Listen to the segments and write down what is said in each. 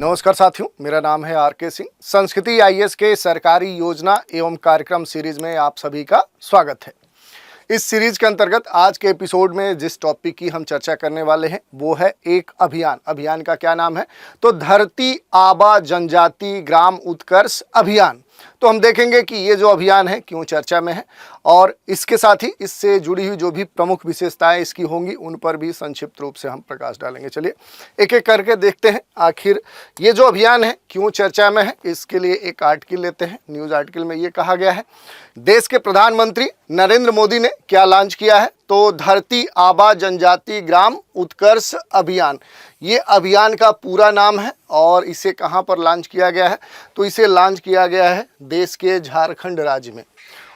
नमस्कार साथियों, मेरा नाम है आर.के. सिंह। संस्कृति आईएएस के सरकारी योजना एवं कार्यक्रम सीरीज में आप सभी का स्वागत है। इस सीरीज के अंतर्गत आज के एपिसोड में जिस टॉपिक की हम चर्चा करने वाले हैं वो है एक अभियान का क्या नाम है? तो धरती आबा जनजाति ग्राम उत्कर्ष अभियान। तो हम देखेंगे कि ये जो अभियान है क्यों चर्चा में है और इसके साथ ही इससे जुड़ी हुई जो भी प्रमुख विशेषताएं इसकी होंगी उन पर भी संक्षिप्त रूप से हम प्रकाश डालेंगे। चलिए एक एक करके देखते हैं आखिर ये जो अभियान है क्यों चर्चा में है। इसके लिए एक आर्टिकल लेते हैं। न्यूज़ आर्टिकल में ये कहा गया है, देश के प्रधानमंत्री नरेंद्र मोदी ने क्या लॉन्च किया है? तो धरती आबा जनजाति ग्राम उत्कर्ष अभियान, ये अभियान का पूरा नाम है। और इसे कहाँ पर लॉन्च किया गया है? तो इसे लॉन्च किया गया है देश के झारखंड राज्य में।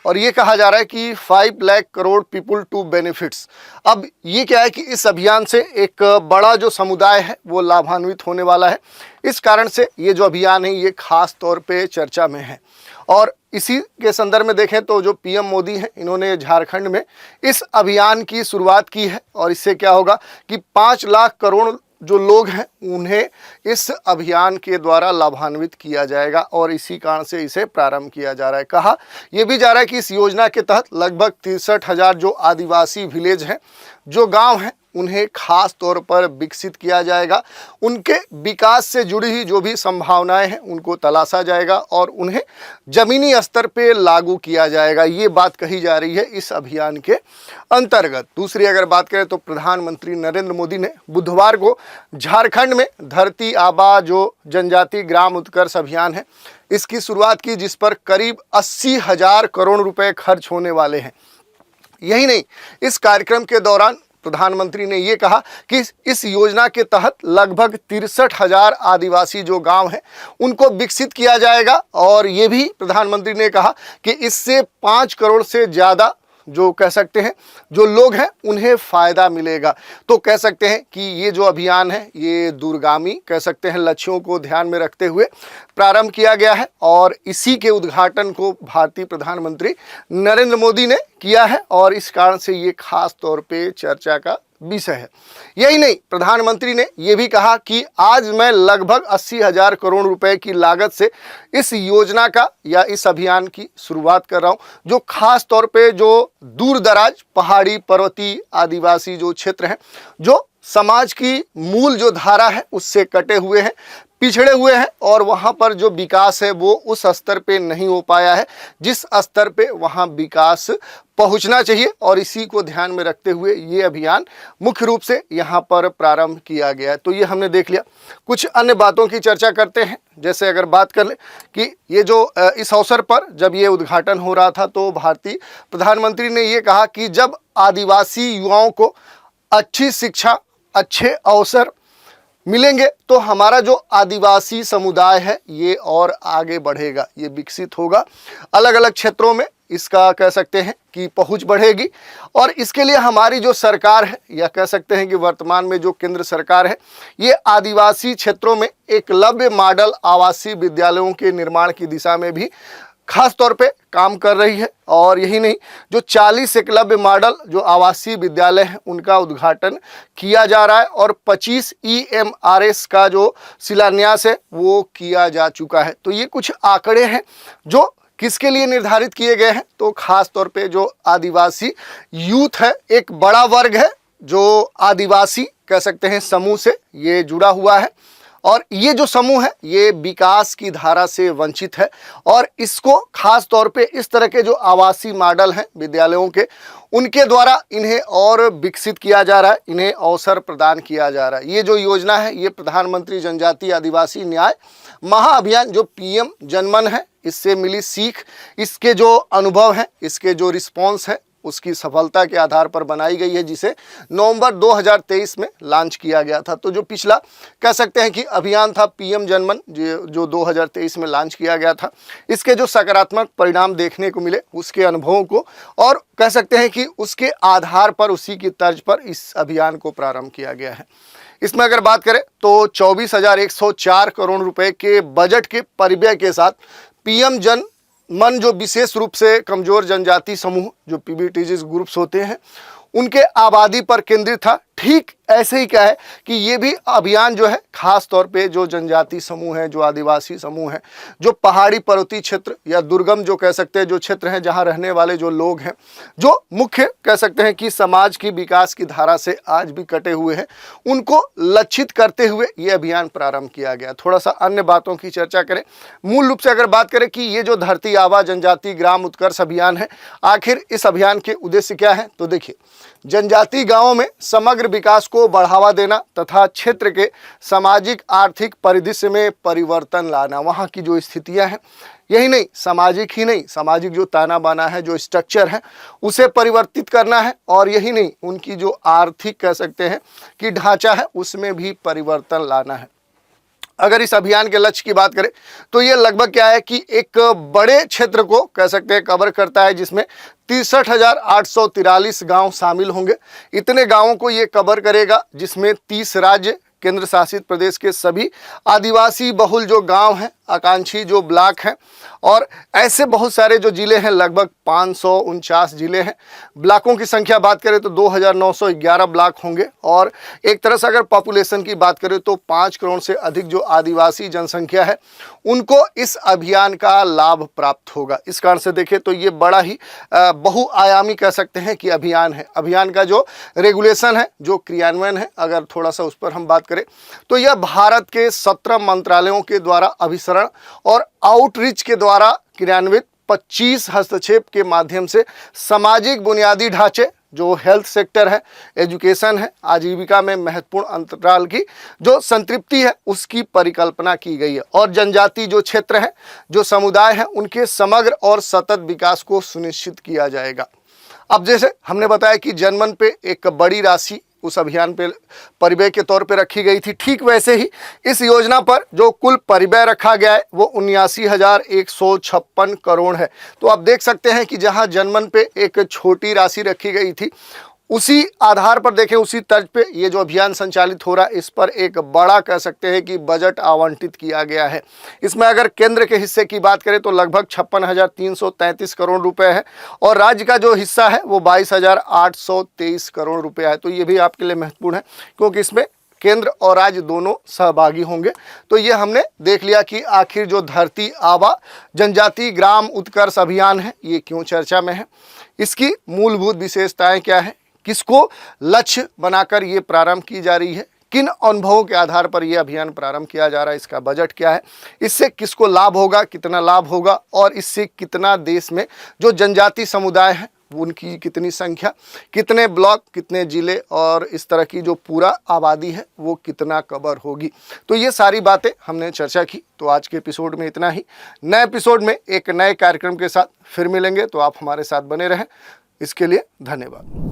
और ये कहा जा रहा है कि 5 lakh crore people to benefits. अब ये क्या है कि इस अभियान से एक बड़ा जो समुदाय है वो लाभान्वित होने वाला है। इस कारण से ये जो अभियान है ये खास तौर पे चर्चा में है। और इसी के संदर्भ में देखें तो जो पीएम मोदी हैं इन्होंने झारखंड में इस अभियान की शुरुआत की है। और इससे क्या होगा कि 5 लाख करोड़ जो लोग हैं उन्हें इस अभियान के द्वारा लाभान्वित किया जाएगा और इसी कारण से इसे प्रारंभ किया जा रहा है। कहा यह भी जा रहा है कि इस योजना के तहत लगभग 63,000 जो आदिवासी विलेज हैं, जो गांव हैं, उन्हें खास तौर पर विकसित किया जाएगा। उनके विकास से जुड़ी हुई जो भी संभावनाएं हैं उनको तलाशा जाएगा और उन्हें जमीनी स्तर पे लागू किया जाएगा। ये बात कही जा रही है इस अभियान के अंतर्गत। दूसरी अगर बात करें तो प्रधानमंत्री नरेंद्र मोदी ने बुधवार को झारखंड में धरती आबा जो जनजाति ग्राम उत्कर्ष अभियान है इसकी शुरुआत की, जिस पर करीब 80,000 करोड़ रुपए खर्च होने वाले हैं। यही नहीं, इस कार्यक्रम के दौरान प्रधानमंत्री ने ये कहा कि इस योजना के तहत लगभग 63,000 आदिवासी जो गांव हैं उनको विकसित किया जाएगा। और ये भी प्रधानमंत्री ने कहा कि इससे 5 करोड़ से ज़्यादा जो कह सकते हैं जो लोग हैं उन्हें फ़ायदा मिलेगा। तो कह सकते हैं कि ये जो अभियान है ये दूरगामी कह सकते हैं लक्ष्यों को ध्यान में रखते हुए प्रारंभ किया गया है। और इसी के उद्घाटन को भारतीय प्रधानमंत्री नरेंद्र मोदी ने किया है और इस कारण से ये खास तौर पे चर्चा का विषय है। यही नहीं, प्रधानमंत्री ने यह भी कहा कि आज मैं लगभग 80,000 करोड़ रुपए की लागत से इस योजना का या इस अभियान की शुरुआत कर रहा हूं, जो खास तौर पे जो दूर दराज पहाड़ी पर्वतीय आदिवासी जो क्षेत्र हैं, जो समाज की मूल जो धारा है उससे कटे हुए हैं, पिछड़े हुए हैं और वहाँ पर जो विकास है वो उस स्तर पे नहीं हो पाया है जिस स्तर पे वहाँ विकास पहुँचना चाहिए। और इसी को ध्यान में रखते हुए ये अभियान मुख्य रूप से यहाँ पर प्रारंभ किया गया है। तो ये हमने देख लिया। कुछ अन्य बातों की चर्चा करते हैं। जैसे अगर बात कर ले कि ये जो इस अवसर पर जब ये उद्घाटन हो रहा था तो भारतीय प्रधानमंत्री ने ये कहा कि जब आदिवासी युवाओं को अच्छी शिक्षा, अच्छे अवसर मिलेंगे तो हमारा जो आदिवासी समुदाय है ये और आगे बढ़ेगा, ये विकसित होगा। अलग अलग क्षेत्रों में इसका कह सकते हैं कि पहुंच बढ़ेगी। और इसके लिए हमारी जो सरकार है या कह सकते हैं कि वर्तमान में जो केंद्र सरकार है ये आदिवासी क्षेत्रों में एकलव्य मॉडल आवासीय विद्यालयों के निर्माण की दिशा में भी खास तौर पे काम कर रही है। और यही नहीं, जो 40 एकलव्य मॉडल जो आवासीय विद्यालय हैं उनका उद्घाटन किया जा रहा है और 25 EMRS का जो शिलान्यास है वो किया जा चुका है। तो ये कुछ आंकड़े हैं जो किसके लिए निर्धारित किए गए हैं? तो खास तौर पे जो आदिवासी यूथ है, एक बड़ा वर्ग है जो आदिवासी कह सकते हैं समूह से ये जुड़ा हुआ है। और ये जो समूह है ये विकास की धारा से वंचित है और इसको खास तौर पे इस तरह के जो आवासीय मॉडल हैं विद्यालयों के उनके द्वारा इन्हें और विकसित किया जा रहा है, इन्हें अवसर प्रदान किया जा रहा है। ये जो योजना है ये प्रधानमंत्री जनजातीय आदिवासी न्याय महाअभियान जो PM जनमन है इससे मिली सीख, इसके जो अनुभव हैं, इसके जो रिस्पॉन्स है उसकी सफलता के आधार पर बनाई गई है, जिसे नवंबर 2023 में लॉन्च किया गया था। तो जो पिछला कह सकते हैं कि अभियान था PM जनमन जो 2023 में लॉन्च किया गया था, इसके जो सकारात्मक परिणाम देखने को मिले उसके अनुभवों को और कह सकते हैं कि उसके आधार पर उसी की तर्ज पर इस अभियान को प्रारंभ किया गया है। इसमें अगर बात करें तो 24,104 करोड़ रुपए के बजट के परिव्यय के साथ PM मन जो विशेष रूप से कमजोर जनजाति समूह जो PBTG ग्रुप्स होते हैं उनके आबादी पर केंद्रित था। ठीक ऐसे ही क्या है कि ये भी अभियान जो है खास तौर पे जो जनजाति समूह है, जो आदिवासी समूह है, जो पहाड़ी पर्वतीय क्षेत्र या दुर्गम जो कह सकते हैं जो क्षेत्र हैं जहां रहने वाले जो लोग हैं, जो मुख्य कह सकते हैं कि समाज की विकास की धारा से आज भी कटे हुए हैं, उनको लक्षित करते हुए ये अभियान प्रारंभ किया गया। थोड़ा सा अन्य बातों की चर्चा करें। मूल रूप से अगर बात करें कि ये जो धरती आबा जनजाति ग्राम उत्कर्ष अभियान है, आखिर इस अभियान के उद्देश्य क्या है, तो देखिए, जनजाति गांवों में समग्र विकास को बढ़ावा देना तथा क्षेत्र के सामाजिक आर्थिक परिदृश्य में परिवर्तन लाना। वहां की जो स्थितियां हैं, यही नहीं सामाजिक ही नहीं, सामाजिक जो ताना बाना है, जो स्ट्रक्चर है, उसे परिवर्तित करना है, और यही नहीं उनकी जो आर्थिक कह सकते हैं कि ढांचा है उसमें भी परिवर्तन लाना है। अगर इस अभियान के लक्ष्य की बात करें तो ये लगभग क्या है कि एक बड़े क्षेत्र को कह सकते हैं कवर करता है, जिसमें 63,843 गांव शामिल होंगे। इतने गांवों को ये कवर करेगा, जिसमें 30 राज्य केंद्र शासित प्रदेश के सभी आदिवासी बहुल जो गांव हैं, आकांक्षी जो ब्लॉक हैं, और ऐसे बहुत सारे जो जिले हैं, लगभग 549 जिले हैं। ब्लॉकों की संख्या बात करें तो 2,911 ब्लॉक होंगे, और एक तरह से अगर पॉपुलेशन की बात करें तो 5 करोड़ से अधिक जो आदिवासी जनसंख्या है उनको इस अभियान का लाभ प्राप्त होगा। इस कारण से देखें तो ये बड़ा ही बहुआयामी कह सकते हैं कि अभियान है। अभियान का जो रेगुलेशन है, जो क्रियान्वयन है, अगर थोड़ा सा उस पर हम बात करें तो यह भारत के 17 मंत्रालयों के द्वारा अभिसरण और आउटरीच के द्वारा क्रियान्वित 25 हस्तक्षेप के माध्यम से सामाजिक बुनियादी ढांचे, जो हेल्थ सेक्टर है, एजुकेशन है, आजीविका में महत्वपूर्ण अंतराल की जो संतृप्ति है, उसकी परिकल्पना की गई है, और जनजाति जो क्षेत्र है, जो समुदाय है, उनके समग्र और सतत विकास को सुनिश्चित किया जाएगा। अब जैसे हमने बताया कि जनमन पे एक बड़ी राशि उस अभियान पे परिव्यय के तौर पे रखी गई थी, ठीक वैसे ही इस योजना पर जो कुल परिव्यय रखा गया है वो 79,156 करोड़ है। तो आप देख सकते हैं कि जहां जनमन पे एक छोटी राशि रखी गई थी, उसी आधार पर देखें, उसी तर्ज पे ये जो अभियान संचालित हो रहा है, इस पर एक बड़ा कह सकते हैं कि बजट आवंटित किया गया है। इसमें अगर केंद्र के हिस्से की बात करें तो लगभग 56,333 करोड़ रुपए है, और राज्य का जो हिस्सा है वो 22,823 करोड़ रुपए है। तो ये भी आपके लिए महत्वपूर्ण है, क्योंकि इसमें केंद्र और राज्य दोनों सहभागी होंगे। तो ये हमने देख लिया कि आखिर जो धरती आबा जनजाति ग्राम उत्कर्ष अभियान है, ये क्यों चर्चा में है, इसकी मूलभूत विशेषताएं क्या है, किसको लक्ष्य बनाकर ये प्रारंभ की जा रही है, किन अनुभवों के आधार पर यह अभियान प्रारंभ किया जा रहा है, इसका बजट क्या है, इससे किसको लाभ होगा, कितना लाभ होगा, और इससे कितना देश में जो जनजाति समुदाय है उनकी कितनी संख्या, कितने ब्लॉक, कितने जिले, और इस तरह की जो पूरा आबादी है वो कितना कवर होगी। तो ये सारी बातें हमने चर्चा की। तो आज के एपिसोड में इतना ही। नए एपिसोड में एक नए कार्यक्रम के साथ फिर मिलेंगे, तो आप हमारे साथ बने रहें। इसके लिए धन्यवाद।